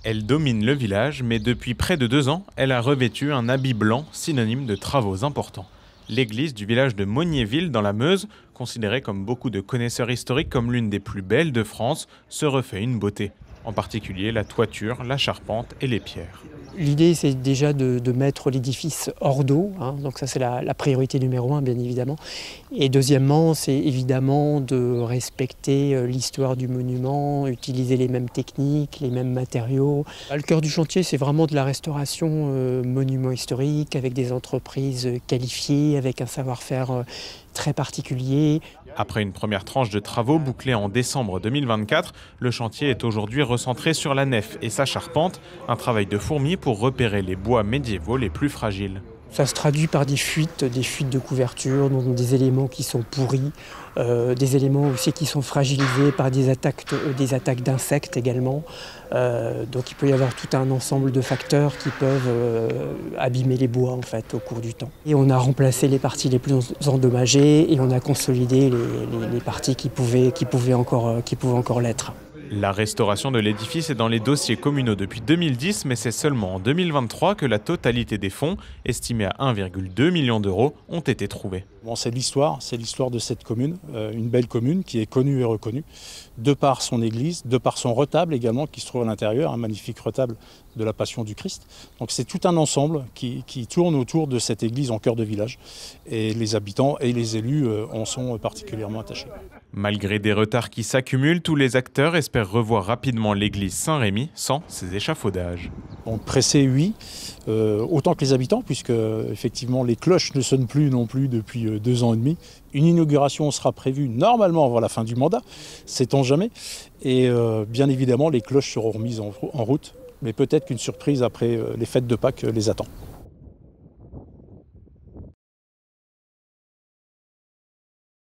Elle domine le village, mais depuis près de 2 ans, elle a revêtu un habit blanc, synonyme de travaux importants. L'église du village de Monniéville, dans la Meuse, considérée comme beaucoup de connaisseurs historiques comme l'une des plus belles de France, se refait une beauté. En particulier la toiture, la charpente et les pierres. L'idée, c'est déjà de mettre l'édifice hors d'eau, hein, donc ça c'est la priorité numéro un, bien évidemment. Et deuxièmement, c'est évidemment de respecter l'histoire du monument, utiliser les mêmes techniques, les mêmes matériaux. Le cœur du chantier, c'est vraiment de la restauration monument historique, avec des entreprises qualifiées, avec un savoir-faire très particulier. Après une première tranche de travaux bouclée en décembre 2024, le chantier est aujourd'hui recentré sur la nef et sa charpente, un travail de fourmi pour repérer les bois médiévaux les plus fragiles. Ça se traduit par des fuites de couverture, donc des éléments qui sont pourris, des éléments aussi qui sont fragilisés par des attaques d'insectes également. Donc il peut y avoir tout un ensemble de facteurs qui peuvent abîmer les bois en fait au cours du temps. Et on a remplacé les parties les plus endommagées et on a consolidé les parties qui pouvaient encore l'être. La restauration de l'édifice est dans les dossiers communaux depuis 2010, mais c'est seulement en 2023 que la totalité des fonds, estimés à 1,2 million d'euros, ont été trouvés. Bon, c'est l'histoire de cette commune, une belle commune qui est connue et reconnue, de par son église, de par son retable également qui se trouve à l'intérieur, un magnifique retable de la Passion du Christ. Donc c'est tout un ensemble qui tourne autour de cette église en cœur de village et les habitants et les élus en sont particulièrement attachés. Malgré des retards qui s'accumulent, tous les acteurs espèrent revoir rapidement l'église Saint-Rémy sans ses échafaudages. Donc pressé, oui, autant que les habitants, puisque effectivement les cloches ne sonnent plus non plus depuis 2 ans et demi. Une inauguration sera prévue normalement avant la fin du mandat, sait-on jamais. Et bien évidemment, les cloches seront remises en route, mais peut-être qu'une surprise après les fêtes de Pâques les attend.